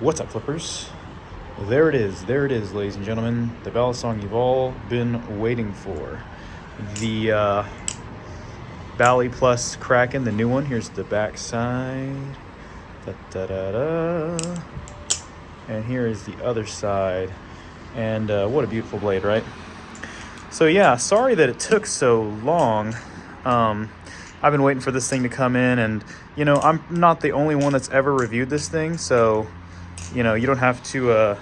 What's up, flippers? There it is, ladies and gentlemen. The Balisong you've all been waiting for. The baliplus Kraken, the new one. Here's the back side. Da-da-da-da. And here is the other side. And what a beautiful blade, right? So yeah, sorry that it took so long. I've been waiting for this thing to come in, and I'm not the only one that's ever reviewed this thing, so you don't have to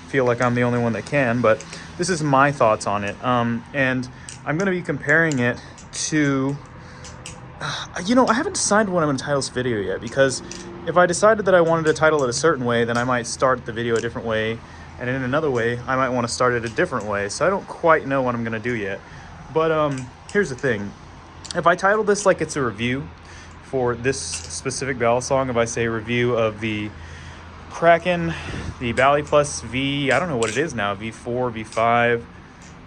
feel like I'm the only one that can, but this is my thoughts on it. And I'm going to be comparing it to, I haven't decided what I'm going to title this video yet, because if I decided that I wanted to title it a certain way, then I might start the video a different way, and in another way, I might want to start it a different way. So I don't quite know what I'm going to do yet. But here's the thing. If I title this like it's a review for this specific Balisong, if I say review of the Kraken, the baliplus V, I don't know what it is now, V4,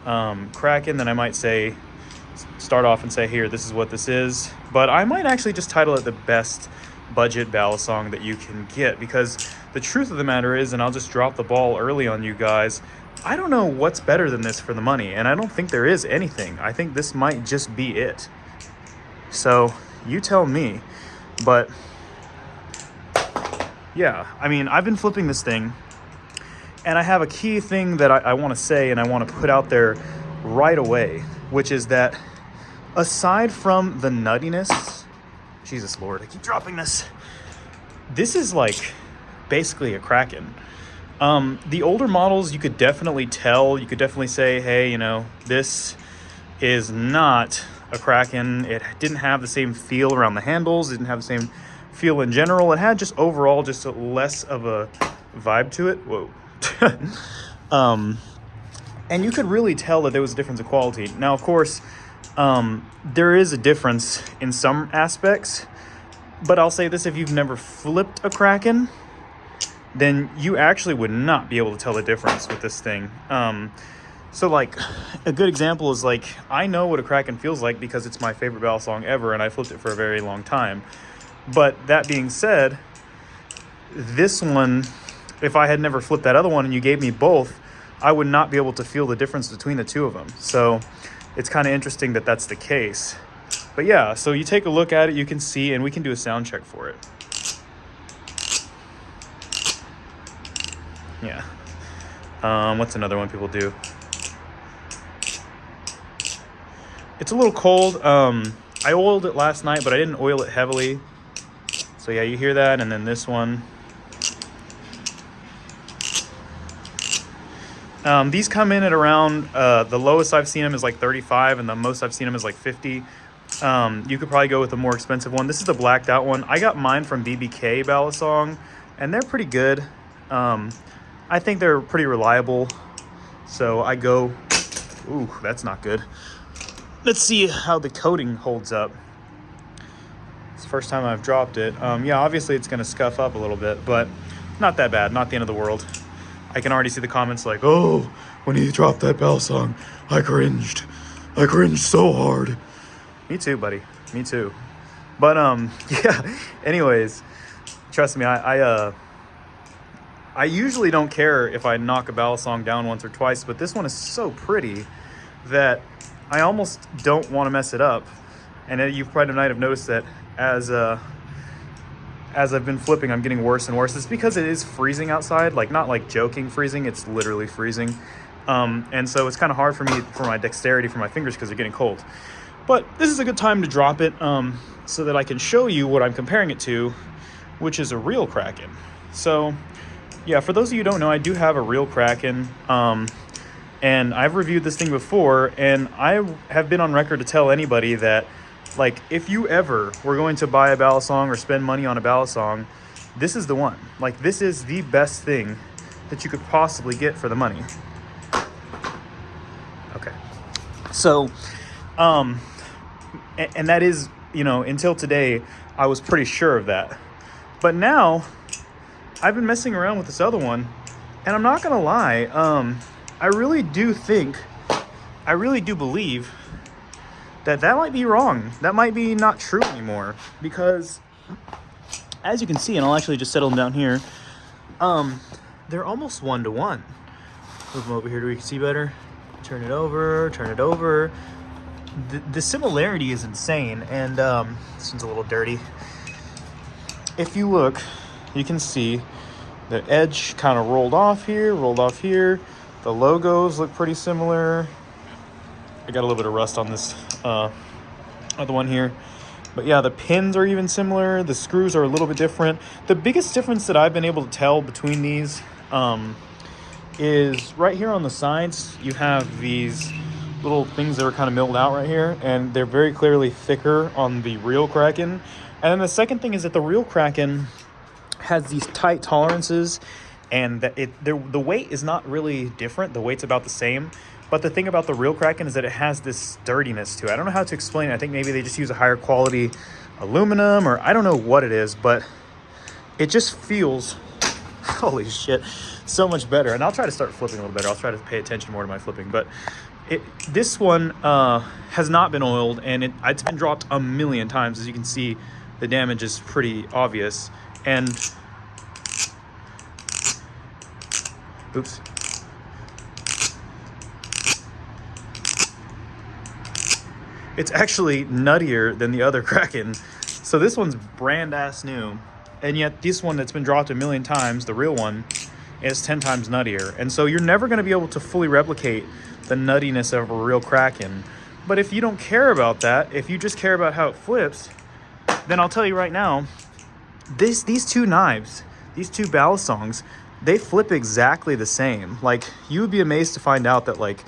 V5, Kraken, then I might start off and say, here, this is what this is. But I might actually just title it the best budget Balisong that you can get, because the truth of the matter is, and I'll just drop the ball early on you guys, I don't know what's better than this for the money, and I don't think there is anything. I think this might just be it. So you tell me. But yeah, I mean, I've been flipping this thing, and I have a key thing that I want to say and I want to put out there right away, which is that aside from the nuttiness, Jesus Lord, I keep dropping this. This is like basically a Kraken. The older models, you could definitely tell, you could definitely say, hey, this is not a Kraken. It didn't have the same feel around the handles, it didn't have the same feel in general. It had just overall just a less of a vibe to it. Whoa. And you could really tell that there was a difference of quality. Now, of course, there is a difference in some aspects, but I'll say this: if you've never flipped a Kraken, then you actually would not be able to tell the difference with this thing. So like a good example is, like, I know what a Kraken feels like because it's my favorite Balisong ever, and I flipped it for a very long time. But that being said, this one, if I had never flipped that other one and you gave me both, I would not be able to feel the difference between the two of them. So it's kind of interesting that that's the case. But yeah, so you take a look at it, you can see, and we can do a sound check for it. Yeah. What's another one people do? It's a little cold. I oiled it last night, but I didn't oil it heavily. So yeah, you hear that. And then this one. These come in at around, the lowest I've seen them is like 35, and the most I've seen them is like 50. You could probably go with a more expensive one. This is the blacked out one. I got mine from BBK Balisong, and they're pretty good. I think they're pretty reliable. So I go, ooh, that's not good. Let's see how the coating holds up. It's the first time I've dropped it. Yeah, obviously it's going to scuff up a little bit, but not that bad. Not the end of the world. I can already see the comments like, oh, when he dropped that Balisong, I cringed. I cringed so hard. Me too, buddy. Me too. But, yeah, anyways, trust me, I usually don't care if I knock a Balisong down once or twice, but this one is so pretty that I almost don't want to mess it up. And you probably might have noticed that as I've been flipping, I'm getting worse and worse. It's because it is freezing outside, like not like joking freezing, it's literally freezing. And so it's kind of hard for me, for my dexterity, for my fingers, because they're getting cold. But this is a good time to drop it so that I can show you what I'm comparing it to, which is a real Kraken. So yeah, for those of you who don't know, I do have a real Kraken. And I've reviewed this thing before, and I have been on record to tell anybody that, like, if you ever were going to buy a Balisong or spend money on a Balisong, this is the one. Like, this is the best thing that you could possibly get for the money. Okay. So, and that is, until today, I was pretty sure of that. But now, I've been messing around with this other one, and I'm not gonna lie, I really do believe that might be wrong. That might be not true anymore, because as you can see, and I'll actually just settle them down here, they're almost 1-to-1. Move them over here so we can see better. Turn it over, turn it over. The similarity is insane, and this one's a little dirty. If you look, you can see the edge kind of rolled off here, The logos look pretty similar. I got a little bit of rust on this other one here. But yeah, the pins are even similar. The screws are a little bit different. The biggest difference that I've been able to tell between these is right here on the sides, you have these little things that are kind of milled out right here, and they're very clearly thicker on the real Kraken. And then the second thing is that the real Kraken has these tight tolerances, and that the weight is not really different. The weight's about the same. But the thing about the real Kraken is that it has this sturdiness to it. I don't know how to explain it. I think maybe they just use a higher quality aluminum, or I don't know what it is, but it just feels, holy shit, so much better. And I'll try to start flipping a little better. I'll try to pay attention more to my flipping. But this one has not been oiled, and it's been dropped a million times. As you can see, the damage is pretty obvious. And oops. It's actually nuttier than the other Kraken. So this one's brand ass new, and yet this one that's been dropped a million times, the real one, is 10 times nuttier. And so you're never going to be able to fully replicate the nuttiness of a real Kraken. But if you don't care about that, if you just care about how it flips, then I'll tell you right now, these two knives, these two Balisongs, they flip exactly the same. Like, you would be amazed to find out that, like,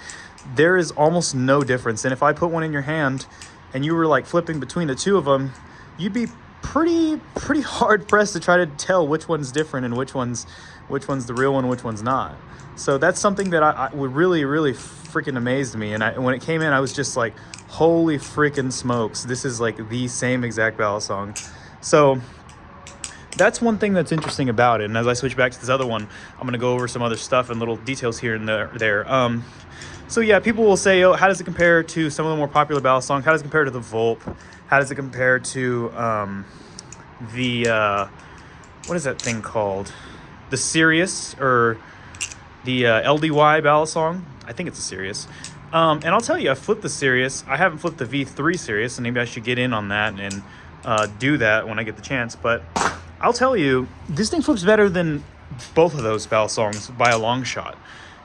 there is almost no difference. And if I put one in your hand and you were like flipping between the two of them, you'd be pretty hard pressed to try to tell which one's different and which one's the real one, which one's not. So that's something that I would really freaking amazed me. And when it came in, I was just like, holy freaking smokes, this is like the same exact Balisong. So that's one thing that's interesting about it. And as I switch back to this other one, I'm going to go over some other stuff and little details here and there. So yeah, people will say, oh, how does it compare to some of the more popular Balisongs? How does it compare to the Volp? How does it compare to what is that thing called? The Sirius, or the LDY Balisong? I think it's a Sirius. And I'll tell you, I flipped the Sirius. I haven't flipped the V3 Sirius, and maybe I should get in on that and do that when I get the chance. But I'll tell you, this thing flips better than both of those Balisongs by a long shot.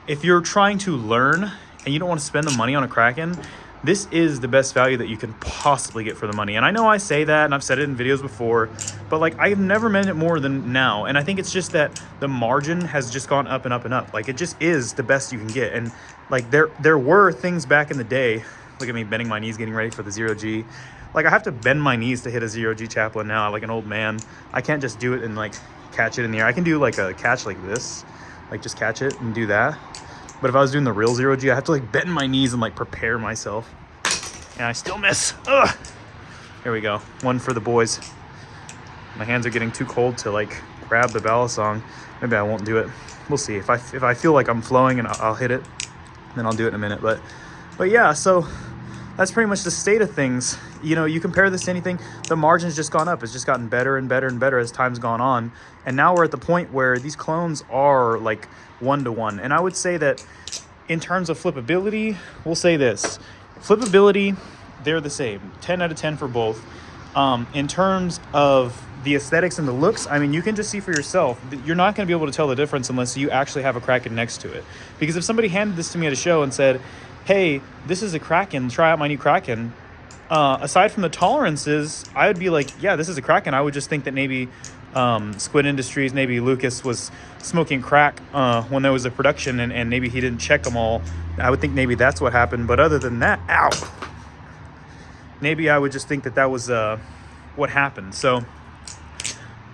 If you're trying to learn and you don't want to spend the money on a Kraken, this is the best value that you can possibly get for the money. And I know I say that, and I've said it in videos before, but like, I've never meant it more than now. And I think it's just that the margin has just gone up and up and up. Like, it just is the best you can get. And like, there were things back in the day, look at me bending my knees getting ready for the 0G. Like, I have to bend my knees to hit a 0G chaplain now, like an old man. I can't just do it and like catch it in the air. I can do like a catch like this, like just catch it and do that. But if I was doing the real 0G, I have to like bend my knees and like prepare myself. And I still miss. Ugh. Here we go. One for the boys. My hands are getting too cold to like grab the Balisong. Maybe I won't do it. We'll see. If I feel like I'm flowing and I'll hit it, then I'll do it in a minute. But yeah, so that's pretty much the state of things. You know, you compare this to anything, the margin's just gone up. It's just gotten better and better and better as time's gone on. And now we're at the point where these clones are like 1-to-1. And I would say that in terms of flippability, we'll say this. Flippability, they're the same. 10 out of 10 for both. In terms of the aesthetics and the looks, I mean, you can just see for yourself. You're not going to be able to tell the difference unless you actually have a Kraken next to it. Because if somebody handed this to me at a show and said, hey, this is a Kraken, try out my new Kraken, aside from the tolerances, I would be like, yeah, this is a Kraken. I would just think that maybe Squid Industries, maybe Lucas was smoking crack when there was a production, and maybe he didn't check them all. I would think maybe that's what happened. But other than that, ow, maybe I would just think that was what happened. So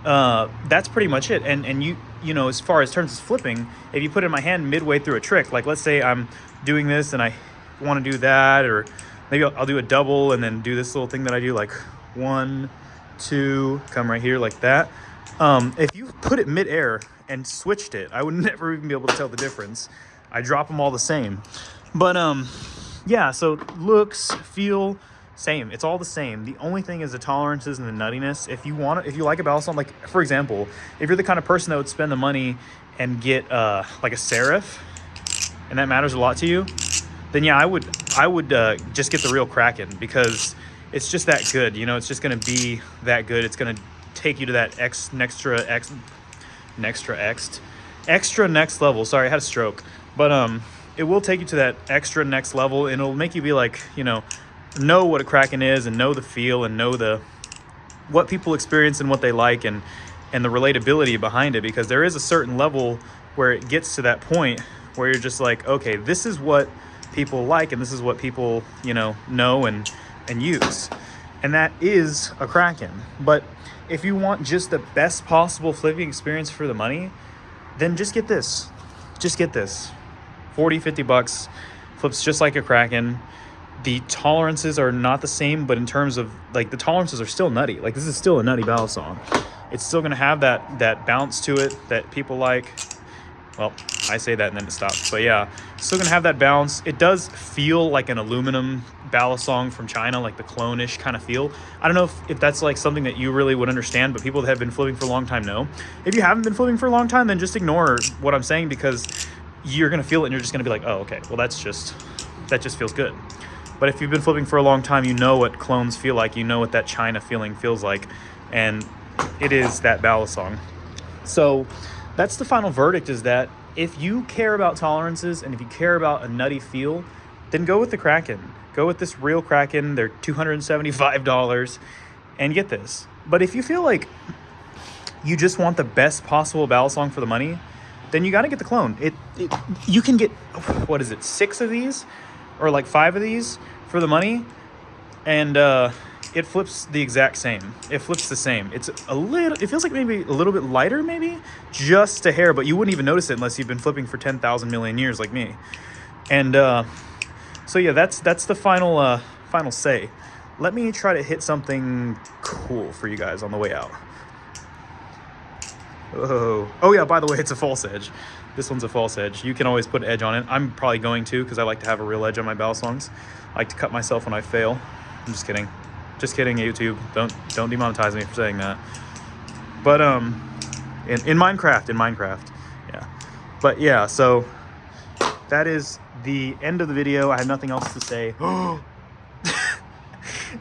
that's pretty much it. And you know, as far as terms of flipping, if you put it in my hand midway through a trick, like let's say I'm doing this and I want to do that, or maybe I'll do a double and then do this little thing that I do, like 1, 2, come right here like that. If you put it midair and switched it, I would never even be able to tell the difference. I drop them all the same. But yeah, so looks, feel, Same. It's all the same. The only thing is the tolerances and the nuttiness. If you like a balisong, like for example, if you're the kind of person that would spend the money and get like a serif, and that matters a lot to you, then yeah, I would just get the real Kraken, because it's just that good. You know, it's just gonna be that good. It's gonna take you to that extra next level. Sorry, I had a stroke, but it will take you to that extra next level, and it'll make you be like, you know what a Kraken is, and know the feel, and know what people experience and what they like, and the relatability behind it, because there is a certain level where it gets to that point where you're just like, okay, this is what people like, and this is what people know and use, and that is a Kraken. But if you want just the best possible flipping experience for the money, then just get this. 40-50 bucks, flips just like a Kraken. The tolerances are not the same, but in terms of like, the tolerances are still nutty. Like, this is still a nutty balisong. It's still gonna have that bounce to it that people like. Well, I say that and then it stops, but yeah, still gonna have that bounce. It does feel like an aluminum balisong from China, like the clone-ish kind of feel. I don't know if that's like something that you really would understand, but people that have been flipping for a long time know. If you haven't been flipping for a long time, then just ignore what I'm saying, because you're gonna feel it and you're just gonna be like, oh, okay, well that just feels good. But if you've been flipping for a long time, you know what clones feel like, you know what that China feeling feels like, and it is that balisong. So that's the final verdict, is that if you care about tolerances and if you care about a nutty feel, then go with the Kraken. Go with this real Kraken. They're $275 and get this. But if you feel like you just want the best possible balisong for the money, then you got to get the clone. You can get, 6 of these or like 5 of these for the money, and it flips the exact same. It flips the same. It feels like maybe a little bit lighter, maybe just a hair, but you wouldn't even notice it unless you've been flipping for 10,000 million years like me. And so yeah, that's the final say. Let me try to hit something cool for you guys on the way out. Oh yeah, by the way, it's a false edge. This one's a false edge. You can always put an edge on it. I'm probably going to, because I like to have a real edge on my balisongs. I like to cut myself when I fail. I'm just kidding. Just kidding, YouTube. Don't demonetize me for saying that. But in Minecraft, yeah. But yeah, so that is the end of the video. I have nothing else to say.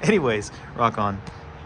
Anyways, rock on.